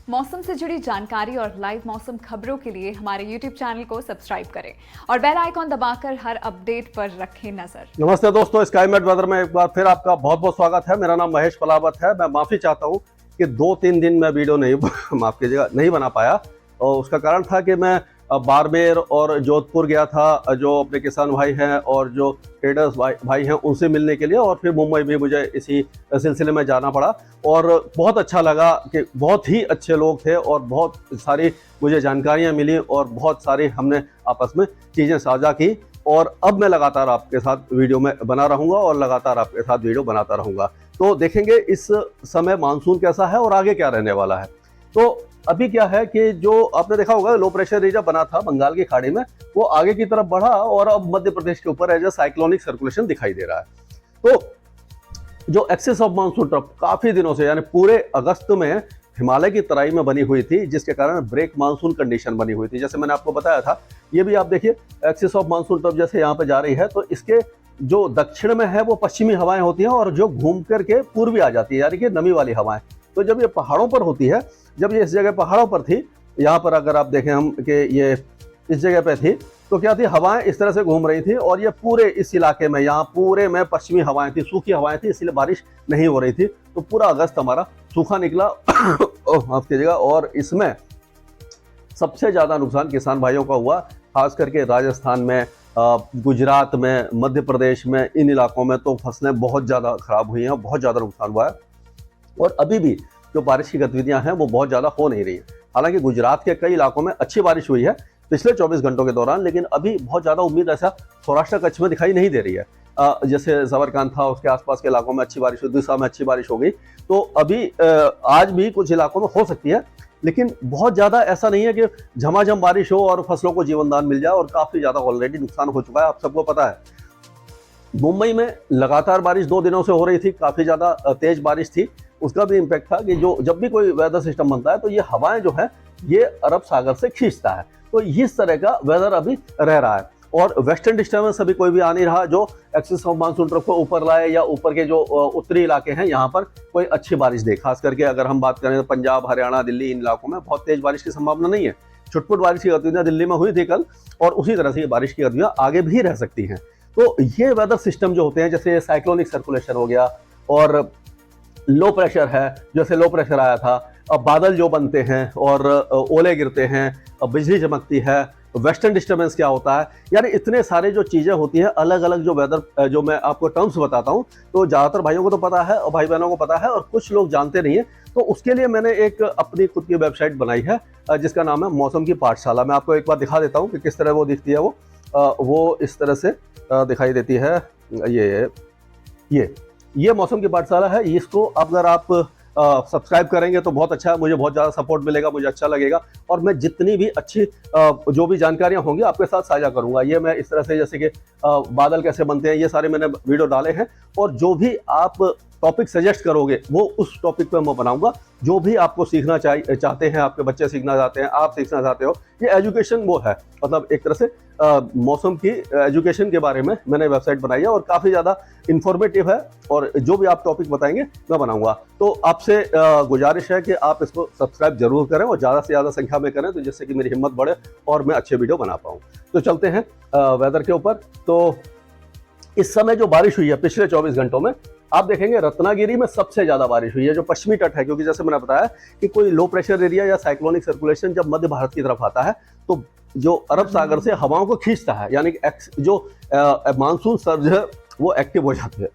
मौसम से जुड़ी जानकारी और लाइव मौसम खबरों के लिए हमारे YouTube चैनल को सब्सक्राइब करें और बेल आइकॉन दबाकर हर अपडेट पर रखें नजर। नमस्ते दोस्तों, स्काईमेट वेदर में एक बार फिर आपका बहुत बहुत स्वागत है। मेरा नाम महेश पलावत है। मैं माफी चाहता हूं कि 2-3 दिन में वीडियो नहीं बना पाया, और उसका कारण था कि मैं बाड़मेर और जोधपुर गया था, जो अपने किसान भाई हैं और जो ट्रेडर्स भाई हैं उनसे मिलने के लिए, और फिर मुंबई भी मुझे इसी सिलसिले में जाना पड़ा। और बहुत अच्छा लगा कि बहुत ही अच्छे लोग थे और बहुत सारी मुझे जानकारियां मिली और बहुत सारी हमने आपस में चीज़ें साझा की। और अब मैं लगातार आपके साथ वीडियो में बना रहूँगा और लगातार आपके साथ वीडियो बनाता रहूँगा। तो देखेंगे इस समय मानसून कैसा है और आगे क्या रहने वाला है। तो अभी क्या है कि जो आपने देखा होगा, लो प्रेशर एरिया बना था बंगाल की खाड़ी में, वो आगे की तरफ बढ़ा और अब मध्य प्रदेश के ऊपर एज ए साइक्लोनिक सर्कुलेशन दिखाई दे रहा है। तो जो एक्सेस ऑफ मानसून ट्रफ काफी दिनों से, यानी पूरे अगस्त में हिमालय की तराई में बनी हुई थी, जिसके कारण ब्रेक मानसून कंडीशन बनी हुई थी। जैसे मैंने आपको बताया था, ये भी आप देखिए एक्सेस ऑफ मानसून ट्रफ जैसे यहाँ पे जा रही है, तो इसके जो दक्षिण में है वो पश्चिमी हवाएं होती हैं और जो घूम करके पूर्वी आ जाती है, यानी कि नमी वाली हवाएं। तो जब ये पहाड़ों पर होती है, जब ये इस जगह पहाड़ों पर थी, यहाँ पर अगर आप देखें हम कि ये इस जगह पे थी, तो क्या थी, हवाएं इस तरह से घूम रही थी और ये पूरे इस इलाके में, यहाँ पूरे में पश्चिमी हवाएं थी, सूखी हवाएं थी, इसलिए बारिश नहीं हो रही थी। तो पूरा अगस्त हमारा सूखा निकला माफ कीजिएगा। और इसमें सबसे ज्यादा नुकसान किसान भाइयों का हुआ, खास करके राजस्थान में, गुजरात में, मध्य प्रदेश में, इन इलाकों में तो फसलें बहुत ज़्यादा खराब हुई हैं, बहुत ज़्यादा नुकसान हुआ है। और अभी भी जो बारिश की गतिविधियां हैं वो बहुत ज़्यादा हो नहीं रही है। हालांकि गुजरात के कई इलाकों में अच्छी बारिश हुई है पिछले 24 घंटों के दौरान, लेकिन अभी बहुत ज़्यादा उम्मीद ऐसा सौराष्ट्र कच्छ में दिखाई नहीं दे रही है। जैसे जबरकांत था, उसके आसपास के इलाकों में अच्छी बारिश हुई, दिशा में अच्छी बारिश हो गई। तो अभी आज भी कुछ इलाकों में हो सकती है, लेकिन बहुत ज़्यादा ऐसा नहीं है कि झमाझम बारिश हो और फसलों को जीवनदान मिल जाए। और काफ़ी ज़्यादा ऑलरेडी नुकसान हो चुका है, आप सबको पता है। मुंबई में लगातार बारिश 2 दिनों से हो रही थी, काफ़ी ज़्यादा तेज बारिश थी। उसका भी इम्पैक्ट था कि जो जब भी कोई वेदर सिस्टम बनता है तो ये हवाएं जो है ये अरब सागर से खींचता है। तो इस तरह का वेदर अभी रह रहा है। और वेस्टर्न डिस्टर्बेंस अभी कोई भी आ नहीं रहा जो एक्सिस ऑफ मानसून ट्रफ को ऊपर लाए, या ऊपर के जो उत्तरी इलाके हैं यहाँ पर कोई अच्छी बारिश दे। खास करके अगर हम बात करें तो पंजाब, हरियाणा, दिल्ली, इन इलाकों में बहुत तेज बारिश की संभावना नहीं है। छुटपुट बारिश की गतिविधियां दिल्ली में हुई थी कल, और उसी तरह से ये बारिश की गतिविधियां आगे भी रह सकती हैं। तो ये वेदर सिस्टम जो होते हैं, जैसे साइक्लोनिक सर्कुलेशन हो गया और लो प्रेशर है, जैसे लो प्रेशर आया था, अब बादल जो बनते हैं और ओले गिरते हैं, बिजली चमकती है, वेस्टर्न डिस्टर्बेंस क्या होता है, यानी इतने सारे जो चीज़ें होती हैं, अलग अलग जो वेदर, जो मैं आपको टर्म्स बताता हूँ, तो ज़्यादातर भाइयों को तो पता है और भाई बहनों को पता है, और कुछ लोग जानते नहीं है। तो उसके लिए मैंने एक अपनी खुद की वेबसाइट बनाई है जिसका नाम है मौसम की पाठशाला। मैं आपको एक बार दिखा देता हूँ कि किस तरह वो दिखती है। वो इस तरह से दिखाई देती है। ये मौसम की पाठशाला है। इसको अगर आप सब्सक्राइब करेंगे तो बहुत अच्छा है, मुझे बहुत ज़्यादा सपोर्ट मिलेगा, मुझे अच्छा लगेगा। और मैं जितनी भी अच्छी जो भी जानकारियां होंगी आपके साथ साझा करूंगा। ये मैं इस तरह से, जैसे कि बादल कैसे बनते हैं, ये सारे मैंने वीडियो डाले हैं। और जो भी आप टॉपिक सजेस्ट करोगे वो उस टॉपिक पे मैं बनाऊंगा। जो भी आपको सीखना चाहते हैं, आपके बच्चे सीखना चाहते हैं, आप सीखना चाहते हो, ये एजुकेशन वो है, मतलब एक तरह से मौसम की एजुकेशन के बारे में मैंने वेबसाइट बनाई है और काफ़ी ज़्यादा इंफॉर्मेटिव है। और जो भी आप टॉपिक बताएंगे मैं बनाऊंगा। तो आपसे गुजारिश है कि आप इसको सब्सक्राइब जरूर करें और ज़्यादा से ज़्यादा संख्या में करें, तो जिससे कि मेरी हिम्मत बढ़े और मैं अच्छे वीडियो बना पाऊँ। तो चलते हैं वेदर के ऊपर। तो इस समय जो बारिश हुई है पिछले 24 घंटों में, आप देखेंगे रत्नागिरी में सबसे ज्यादा बारिश हुई है, जो पश्चिमी तट है। क्योंकि जैसे मैंने बताया कि कोई लो प्रेशर एरिया या साइक्लोनिक सर्कुलेशन जब मध्य भारत की तरफ आता है तो जो अरब सागर से हवाओं को खींचता है, यानी जो मानसून सर्ज है वो एक्टिव हो जाती है।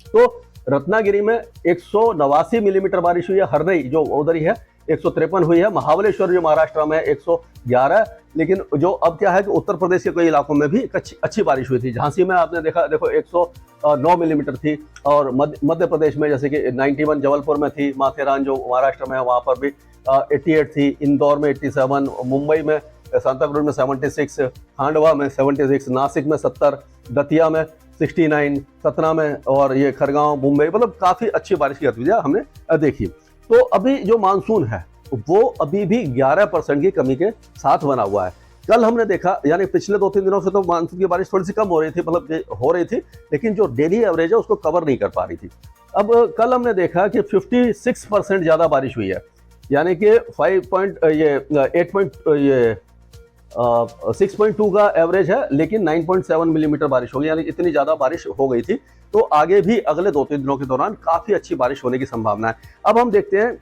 तो रत्नागिरी में 189 मिलीमीटर बारिश हुई है। हरनई जो उधर ही है 153 हुई है। महाबलेश्वर जो महाराष्ट्र में 111। लेकिन जो अब क्या है कि उत्तर प्रदेश के कई इलाकों में भी अच्छी बारिश हुई थी। झांसी में आपने देखा, देखो 109 मिलीमीटर थी। और मध्य प्रदेश में जैसे कि 91 जबलपुर में थी। माथेरान जो महाराष्ट्र में है वहाँ पर भी 88 थी। इंदौर में 87, मुंबई में सांताक्रूज में 76, खांडवा में 76, नासिक में 70, दतिया में 69, सतना में, और ये खरगांव, मुंबई, मतलब काफ़ी अच्छी बारिश की गतिविधियाँ हमने देखी। तो अभी जो मानसून है वो अभी भी 11% की कमी के साथ बना हुआ है। कल हमने देखा, यानी पिछले 2-3 दिनों से तो मानसून की बारिश थोड़ी सी कम हो रही थी, मतलब हो रही थी, लेकिन जो डेली एवरेज है उसको कवर नहीं कर पा रही थी। अब कल हमने देखा कि 56% ज़्यादा बारिश हुई है। यानी कि 6.2 का एवरेज है, लेकिन 9.7 मिलीमीटर बारिश होगी, यानी इतनी ज़्यादा बारिश हो गई थी। तो आगे भी अगले 2-3 दिनों के दौरान काफ़ी अच्छी बारिश होने की संभावना है। अब हम देखते हैं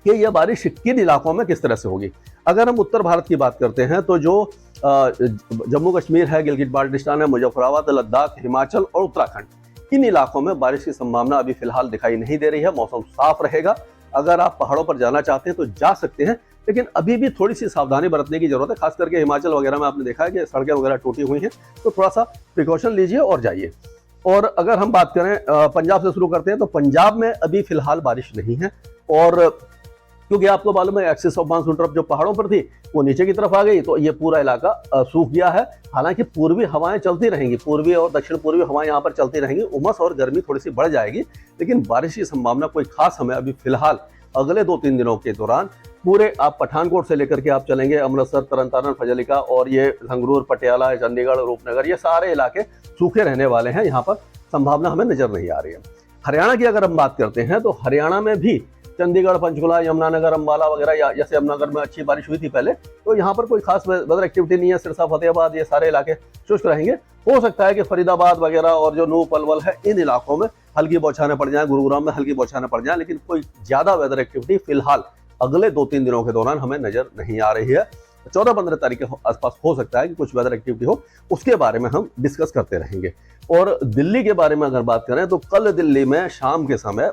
कि यह बारिश किन इलाकों में किस तरह से होगी। अगर हम उत्तर भारत की बात करते हैं तो जो जम्मू कश्मीर है, गिलगित बाल्टिस्तान है, मुजफ्फराबाद, लद्दाख, हिमाचल और उत्तराखंड, इन इलाकों में बारिश की संभावना अभी फिलहाल दिखाई नहीं दे रही है। मौसम साफ रहेगा। अगर आप पहाड़ों पर जाना चाहते हैं तो जा सकते हैं, लेकिन अभी भी थोड़ी सी सावधानी बरतने की जरूरत है। खास करके हिमाचल वगैरह में आपने देखा है कि सड़कें वगैरह टूटी हुई हैं, तो थोड़ा सा प्रिकॉशन लीजिए और जाइए। और अगर हम बात करें पंजाब से शुरू करते हैं, तो पंजाब में अभी फिलहाल बारिश नहीं है, और क्योंकि आपको मालूम है एक्सिस ऑफ मानसून ट्रफ जो पहाड़ों पर थी वो नीचे की तरफ आ गई, तो ये पूरा इलाका सूख गया है। हालांकि पूर्वी हवाएं चलती रहेंगी, पूर्वी और दक्षिण पूर्वी हवाएं यहाँ पर चलती रहेंगी, उमस और गर्मी थोड़ी सी बढ़ जाएगी, लेकिन बारिश की संभावना कोई खास हमें अभी फिलहाल अगले 2-3 दिनों के दौरान पूरे आप पठानकोट से लेकर के आप चलेंगे अमृतसर, तरन तारण, फजलिका और ये संगरूर, पटियाला, चंडीगढ़, रूपनगर, ये सारे इलाके सूखे रहने वाले हैं। यहाँ पर संभावना हमें नजर नहीं आ रही है। हरियाणा की अगर हम बात करते हैं तो हरियाणा में भी चंडीगढ़, पंचकुला, यमुनानगर, अम्बाला वगैरह, या जैसे यमुनानगर में अच्छी बारिश हुई थी पहले, तो यहाँ पर कोई खास वेदर एक्टिविटी नहीं है। सिरसा, फतेहाबाद, ये सारे इलाके शुष्क रहेंगे। हो सकता है कि फरीदाबाद वगैरह और जो नूह, पलवल है, इन इलाकों में हल्की बौछारें पड़ जाएं, गुरुग्राम में हल्की बौछारें पड़ जाएं, लेकिन कोई ज्यादा वेदर एक्टिविटी फिलहाल अगले 2-3 दिनों के दौरान हमें नजर नहीं आ रही है। 14-15 तारीख के आसपास हो सकता है कि कुछ वेदर एक्टिविटी हो, उसके बारे में हम डिस्कस करते रहेंगे। और दिल्ली के बारे में अगर बात करें तो कल दिल्ली में शाम के समय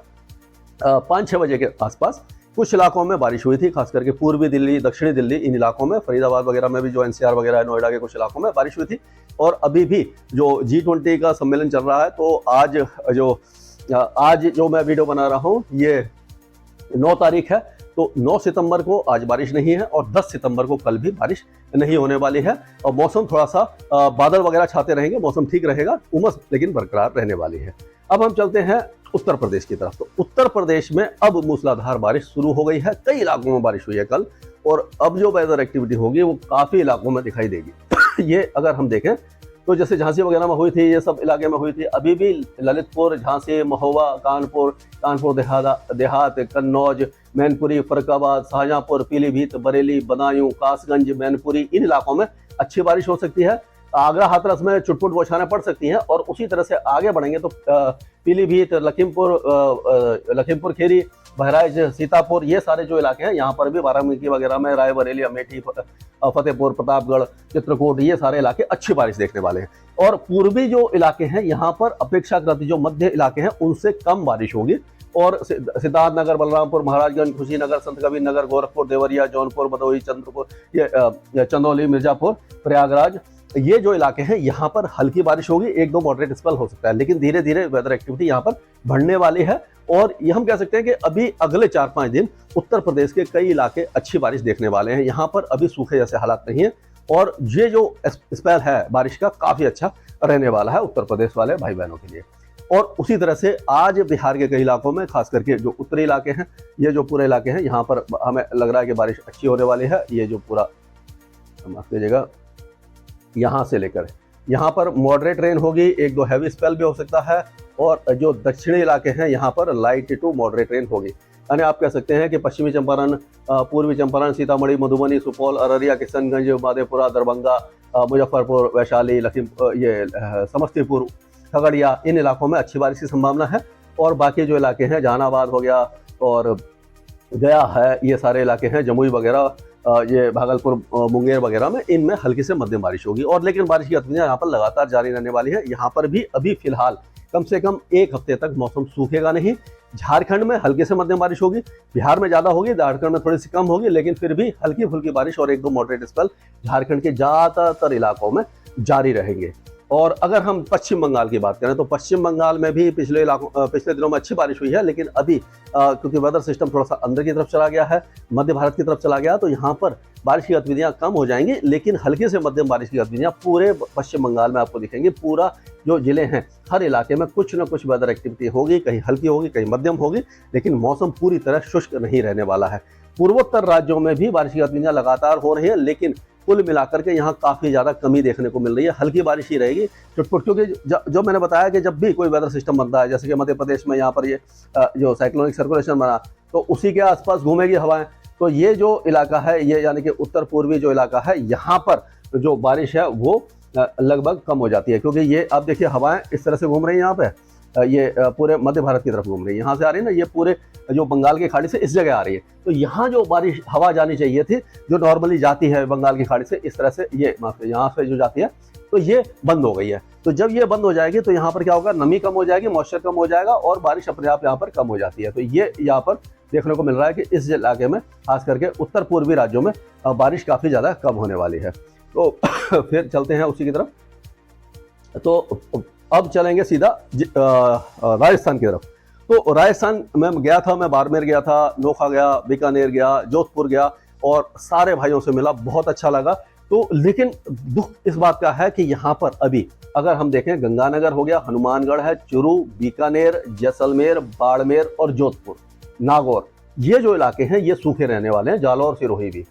5-6 बजे के आसपास कुछ इलाकों में बारिश हुई थी, खास करके पूर्वी दिल्ली, दक्षिणी दिल्ली, इन इलाकों में, फरीदाबाद वगैरह में भी जो एनसीआर वगैरह है, नोएडा के कुछ इलाकों में बारिश हुई थी। और अभी भी जो G20 का सम्मेलन चल रहा है, तो आज जो मैं वीडियो बना रहा हूँ ये 9 तारीख है, तो 9 सितंबर को आज बारिश नहीं है, और 10 सितंबर को कल भी बारिश नहीं होने वाली है। और मौसम थोड़ा सा बादल वगैरह छाते रहेंगे, मौसम ठीक रहेगा, उमस लेकिन बरकरार रहने वाली है। अब हम चलते हैं उत्तर प्रदेश की तरफ। तो उत्तर प्रदेश में अब मूसलाधार बारिश शुरू हो गई है, कई इलाकों में बारिश हुई है कल, और अब जो वेदर एक्टिविटी होगी वो काफी इलाकों में दिखाई देगी। ये अगर हम देखें तो जैसे झांसी वगैरह में हुई थी, ये सब इलाके में हुई थी, अभी भी ललितपुर, झांसी, महोबा, कानपुर देहात, कन्नौज, मैनपुरी, फरुखाबाद, शाहजहांपुर, पीलीभीत, बरेली, बदायूं, कासगंज, मैनपुरी, इन इलाकों में अच्छी बारिश हो सकती है। आगरा, हाथरस में चुटपुट बौछारें पड़ सकती हैं, और उसी तरह से आगे बढ़ेंगे तो पीलीभीत, लखीमपुर खीरी, बहराइच, सीतापुर, ये सारे जो इलाके हैं, यहाँ पर भी बाराबंकी वगैरह में, रायबरेली, अमेठी, फतेहपुर, प्रतापगढ़, चित्रकूट, ये सारे इलाके अच्छी बारिश देखने वाले हैं। और पूर्वी जो इलाके हैं यहाँ पर अपेक्षाकृत जो मध्य इलाके हैं उनसे कम बारिश होगी, और सिद्धार्थनगर, बलरामपुर, महाराजगंज, खुशीनगर, संतकबीरनगर, गोरखपुर, देवरिया, जौनपुर, भदोही, चंद्रपुर, ये चंदौली, मिर्जापुर, प्रयागराज, ये जो इलाके हैं यहाँ पर हल्की बारिश होगी, 1-2 मॉडरेट स्पेल हो सकता है, लेकिन धीरे धीरे वेदर एक्टिविटी यहाँ पर बढ़ने वाली है। और ये हम कह सकते हैं कि अभी अगले 4-5 दिन उत्तर प्रदेश के कई इलाके अच्छी बारिश देखने वाले हैं। यहाँ पर अभी सूखे जैसे हालात नहीं है, और ये जो स्पेल है बारिश का काफी अच्छा रहने वाला है उत्तर प्रदेश वाले भाई बहनों के लिए। और उसी तरह से आज बिहार के कई इलाकों में, खास करके जो उत्तरी इलाके हैं, ये जो पूरे इलाके हैं, यहाँ पर हमें लग रहा है कि बारिश अच्छी होने वाली है। ये जो पूरा माफ कीजिएगा, यहाँ से लेकर यहाँ पर मॉडरेट रेन होगी, 1-2 हैवी स्पेल भी हो सकता है, और जो दक्षिणी इलाके हैं यहाँ पर लाइट टू मॉडरेट रेन होगी। यानी आप कह सकते हैं कि पश्चिमी चंपारण, पूर्वी चंपारण, सीतामढ़ी, मधुबनी, सुपौल, अररिया, किशनगंज, मधेपुरा, दरभंगा, मुजफ्फरपुर, वैशाली, समस्तीपुर, खगड़िया, इन इलाकों में अच्छी बारिश की संभावना है। और बाकी जो इलाके हैं, जहानाबाद हो गया और गया है, ये सारे इलाके हैं, जमुई वगैरह, ये भागलपुर, मुंगेर वगैरह में, इनमें हल्की से मध्यम बारिश होगी। और लेकिन बारिश की गतिविधियां यहाँ पर लगातार जारी रहने वाली है। यहाँ पर भी अभी फिलहाल कम से कम 1 हफ्ते तक मौसम सूखेगा नहीं। झारखंड में हल्की से मध्यम बारिश होगी, बिहार में ज्यादा होगी, झारखंड में थोड़ी सी कम होगी, लेकिन फिर भी हल्की फुल्की बारिश और 1-2 मॉडरेट स्पेल झारखंड के ज्यादातर इलाकों में जारी रहेंगे। और अगर हम पश्चिम बंगाल की बात करें तो पश्चिम बंगाल में भी पिछले दिनों में अच्छी बारिश हुई है, लेकिन अभी क्योंकि वेदर सिस्टम थोड़ा सा अंदर की तरफ चला गया है, मध्य भारत की तरफ चला गया, तो यहाँ पर बारिश की गतिविधियां कम हो जाएंगी, लेकिन हल्की से मध्यम बारिश की गतिविधियां पूरे पश्चिम बंगाल में आपको दिखेंगी। पूरा जो जिले हैं, हर इलाके में कुछ न कुछ वेदर एक्टिविटी होगी, कहीं हल्की होगी, कहीं मध्यम होगी, लेकिन मौसम पूरी तरह शुष्क नहीं रहने वाला है। पूर्वोत्तर राज्यों में भी बारिश की गतिविधियां लगातार हो रही है, लेकिन कुल मिलाकर के यहाँ काफ़ी ज़्यादा कमी देखने को मिल रही है। हल्की बारिश ही रहेगी चुटपुट, क्योंकि जो मैंने बताया कि जब भी कोई वेदर सिस्टम बनता है, जैसे कि मध्य प्रदेश में यहाँ पर ये जो साइक्लोनिक सर्कुलेशन बना, तो उसी के आसपास घूमेगी हवाएं। तो ये जो इलाका है, ये यानी कि उत्तर पूर्वी जो इलाका है, यहाँ पर जो बारिश है वो लगभग कम हो जाती है, क्योंकि ये आप देखिए हवाएं इस तरह से घूम रही हैं यहाँ पे, ये पूरे मध्य भारत की तरफ घूम रही है, यहाँ से आ रही है ना, ये पूरे जो बंगाल की खाड़ी से इस जगह आ रही है। तो यहाँ जो बारिश हवा जानी चाहिए थी, जो नॉर्मली जाती है बंगाल की खाड़ी से, इस तरह से ये यहाँ से जो जाती है, तो ये बंद हो गई है। तो जब ये बंद हो जाएगी तो यहाँ पर क्या होगा, नमी कम हो जाएगी, मॉइस्चर कम हो जाएगा और बारिश अपने आप यहाँ पर कम हो जाती है। तो ये यहाँ पर देखने को मिल रहा है कि इस इलाके में, खास करके उत्तर पूर्वी राज्यों में बारिश काफ़ी ज़्यादा कम होने वाली है। तो फिर चलते हैं उसी की तरफ। तो अब चलेंगे सीधा राजस्थान की तरफ। तो राजस्थान में गया था, मैं बाड़मेर गया था, नोखा गया, बीकानेर गया, जोधपुर गया और सारे भाइयों से मिला, बहुत अच्छा लगा। तो लेकिन दुख इस बात का है कि यहाँ पर अभी अगर हम देखें, गंगानगर हो गया, हनुमानगढ़ है, चूरू, बीकानेर, जैसलमेर, बाड़मेर और जोधपुर, नागौर, ये जो इलाके हैं ये सूखे रहने वाले हैं, जालौर, सिरोही भी।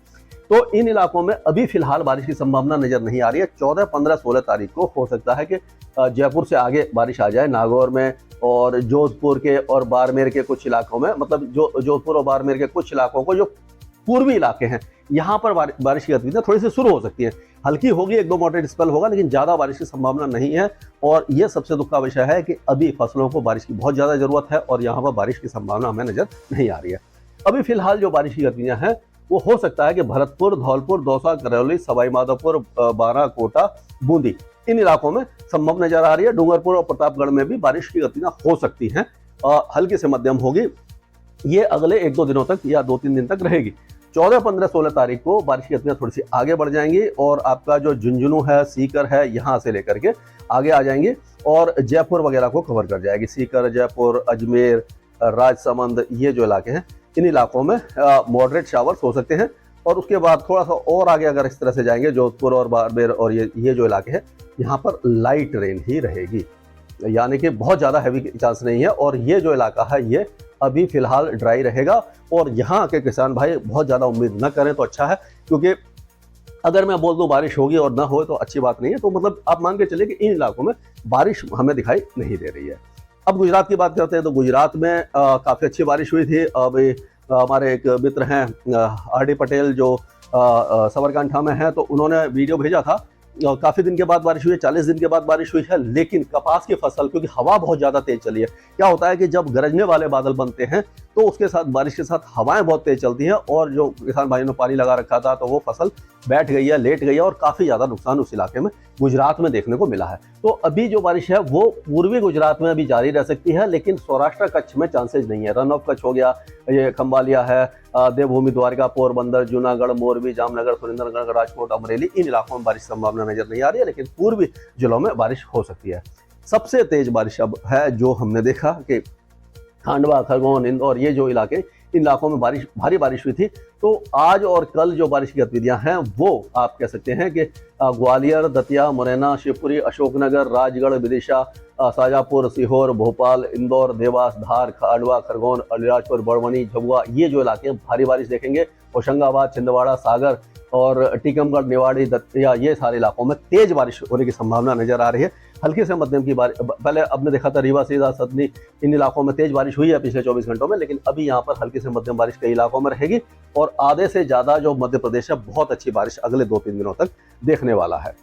तो इन इलाकों में अभी फिलहाल बारिश की संभावना नजर नहीं आ रही है। 14, 15, 16 तारीख को हो सकता है कि जयपुर से आगे बारिश आ जाए, नागौर में और जोधपुर के और बाड़मेर के कुछ इलाकों में, मतलब जो जोधपुर और बाड़मेर के कुछ इलाकों को, जो पूर्वी इलाके हैं, यहाँ पर बारिश की गतिविधियां थोड़ी सी शुरू हो सकती है। हल्की होगी, 1-2 मॉडरेट स्पेल होगा, लेकिन ज़्यादा बारिश की संभावना नहीं है। और ये सबसे दुख का विषय है कि अभी फसलों को बारिश की बहुत ज़्यादा जरूरत है और यहाँ पर बारिश की संभावना हमें नजर नहीं आ रही है। अभी फिलहाल जो बारिश की गतिविधियां हैं वो हो सकता है कि भरतपुर, धौलपुर, दौसा, करौली, सवाई माधोपुर, बारां, कोटा, बूंदी, इन इलाकों में संभव नजर आ रही है। डूंगरपुर और प्रतापगढ़ में भी बारिश की गतिविधियां हो सकती हैं, हल्की से मध्यम होगी। ये अगले 1-2 दिनों तक या 2-3 दिन तक रहेगी। 14, 15, 16 तारीख को बारिश की गतिविधियां थोड़ी सी आगे बढ़ जाएंगी और आपका जो झुंझुनू है, सीकर है, यहाँ से लेकर के आगे आ जाएंगे और जयपुर वगैरह को कवर कर जाएगी। सीकर, जयपुर, अजमेर, राजसमंद, ये जो इलाके हैं, इन इलाकों में मॉडरेट शावर्स हो सकते हैं। और उसके बाद थोड़ा सा और आगे अगर इस तरह से जाएंगे, जोधपुर और बाड़मेर और ये जो इलाके हैं, यहाँ पर लाइट रेन ही रहेगी, यानी कि बहुत ज़्यादा हैवी चांस नहीं है। और ये जो इलाका है ये अभी फिलहाल ड्राई रहेगा और यहाँ के किसान भाई बहुत ज़्यादा उम्मीद न करें तो अच्छा है, क्योंकि अगर मैं बोल दूं बारिश होगी और ना हो तो अच्छी बात नहीं है। तो मतलब आप मान के चलिए कि इन इलाकों में बारिश हमें दिखाई नहीं दे रही है। अब गुजरात की बात करते हैं। तो गुजरात में काफ़ी अच्छी बारिश हुई थी। अभी हमारे एक मित्र हैं RD पटेल, जो साबरकांठा में हैं, तो उन्होंने वीडियो भेजा था। काफ़ी दिन के बाद बारिश हुई है, 40 दिन के बाद बारिश हुई है, लेकिन कपास की फसल, क्योंकि हवा बहुत ज़्यादा तेज चली है, क्या होता है कि जब गरजने वाले बादल बनते हैं तो उसके साथ बारिश के साथ हवाएं बहुत तेज चलती हैं और जो किसान भाइयों ने पानी लगा रखा था तो वो फसल बैठ गई है, लेट गई है और काफ़ी ज़्यादा नुकसान उस इलाके में, गुजरात में देखने को मिला है। तो अभी जो बारिश है वो पूर्वी गुजरात में अभी जारी रह सकती है, लेकिन सौराष्ट्र कच्छ में चांसेस नहीं है। रन ऑफ कच्छ हो गया, ये खंबालिया है, देवभूमि, द्वारका, पोरबंदर, जूनागढ़, मोरबी, जामनगर, सुरेंद्रनगर, राजकोट, अमरेली, इन इलाकों में बारिश संभावना नजर नहीं आ रही है, लेकिन पूर्वी जिलों में बारिश हो सकती है। सबसे तेज बारिश अब है जो हमने देखा कि खांडवा, खरगोन, इंदौर, ये जो इलाके, इन इलाकों में भारी बारिश हुई थी। तो आज और कल जो बारिश की गतिविधियां हैं वो आप कह सकते हैं कि ग्वालियर, दतिया, मुरैना, शिवपुरी, अशोकनगर, राजगढ़, विदिशा, शाजापुर, सीहोर, भोपाल, इंदौर, देवास, धार, खांडवा, खरगोन, अलीराजपुर, बड़वानी, झाबुआ, ये जो इलाके हैं भारी बारिश देखेंगे। होशंगाबाद, छिंदवाड़ा, सागर और टीकमगढ़, निवाड़ी, दतिया, ये सारे इलाकों में तेज बारिश होने की संभावना नजर आ रही है। हल्की से मध्यम की बारिश, पहले आपने देखा था रीवा, सीधा, सतनी, इन इलाकों में तेज बारिश हुई है पिछले 24 घंटों में, लेकिन अभी यहाँ पर हल्की से मध्यम बारिश कई इलाकों में रहेगी और आधे से ज़्यादा जो मध्य प्रदेश है बहुत अच्छी बारिश अगले 2-3 दिनों तक देखने वाला है।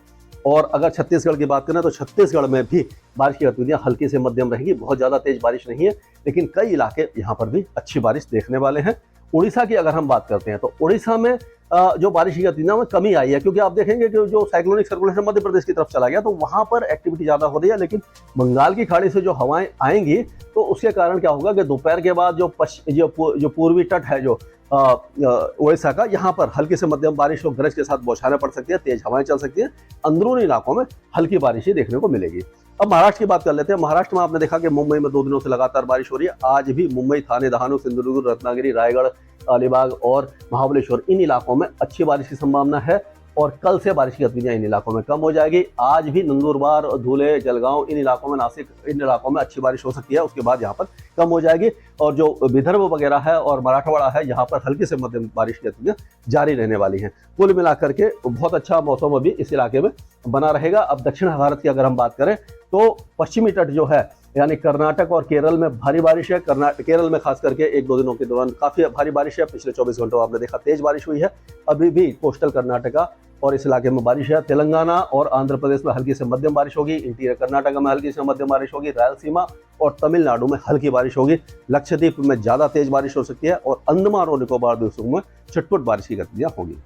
और अगर छत्तीसगढ़ की बात करें तो छत्तीसगढ़ में भी बारिश की गतिविधियां हल्की से मध्यम रहेगी, बहुत ज़्यादा तेज बारिश नहीं है, लेकिन कई इलाके यहाँ पर भी अच्छी बारिश देखने वाले हैं। उड़ीसा की अगर हम बात करते हैं तो उड़ीसा में जो बारिश की गतिविधियों में कमी आई है, क्योंकि आप देखेंगे कि जो साइक्लोनिक सर्कुलेशन मध्य प्रदेश की तरफ चला गया तो वहाँ पर एक्टिविटी ज़्यादा हो रही है, लेकिन बंगाल की खाड़ी से जो हवाएं आएंगी तो उसके कारण क्या होगा कि दोपहर के बाद जो पूर्वी तट है जो उड़ीसा का, यहाँ पर हल्की से मध्यम बारिश और गरज के साथ बौछारें पड़ सकती है, तेज हवाएं चल सकती हैं। अंदरूनी इलाकों में हल्की बारिश ही देखने को मिलेगी। अब महाराष्ट्र की बात कर लेते हैं। महाराष्ट्र में आपने देखा कि मुंबई में 2 दिनों से लगातार बारिश हो रही है। आज भी मुंबई, थाने, दहानू, सिंधुदुर्ग, रत्नागिरी, रायगढ़, अलीबाग और महाबलेश्वर, इन इलाकों में अच्छी बारिश की संभावना है और कल से बारिश की गतिविधियां इन इलाकों में कम हो जाएगी। आज भी नंदुरबार, धुले, जलगांव, इन इलाकों में, नासिक, इन इलाकों में अच्छी बारिश हो सकती है। उसके बाद यहाँ पर कम हो जाएगी और जो विदर्भ वगैरह है और मराठवाड़ा है, यहाँ पर हल्की से मध्यम बारिश की गतिविधियां जारी रहने वाली हैं। कुल मिलाकर के बहुत अच्छा मौसम अभी इस इलाके में बना रहेगा। अब दक्षिण भारत की अगर हम बात करें तो पश्चिमी तट जो है, यानी कर्नाटक और केरल में भारी बारिश है। केरल में खास करके 1-2 दिनों के दौरान काफी भारी बारिश है। पिछले 24 घंटों में आपने देखा तेज बारिश हुई है। अभी भी कोस्टल कर्नाटका और इस इलाके में बारिश है। तेलंगाना और आंध्र प्रदेश में हल्की से मध्यम बारिश होगी। इंटीरियर कर्नाटक में हल्की से मध्यम बारिश होगी। रायलसीमा और तमिलनाडु में हल्की बारिश होगी। लक्षद्वीप में ज्यादा तेज बारिश हो सकती है और अंडमान और निकोबार द्वीप समूह में छुटपुट बारिश की गतिविधियां होंगी।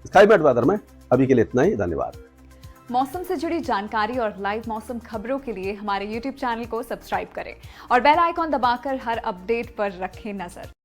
स्काईमेट वेदर में अभी के लिए इतना ही। धन्यवाद। मौसम से जुड़ी जानकारी और लाइव मौसम खबरों के लिए हमारे YouTube चैनल को सब्सक्राइब करें और बेल आइकॉन दबाकर हर अपडेट पर रखें नजर।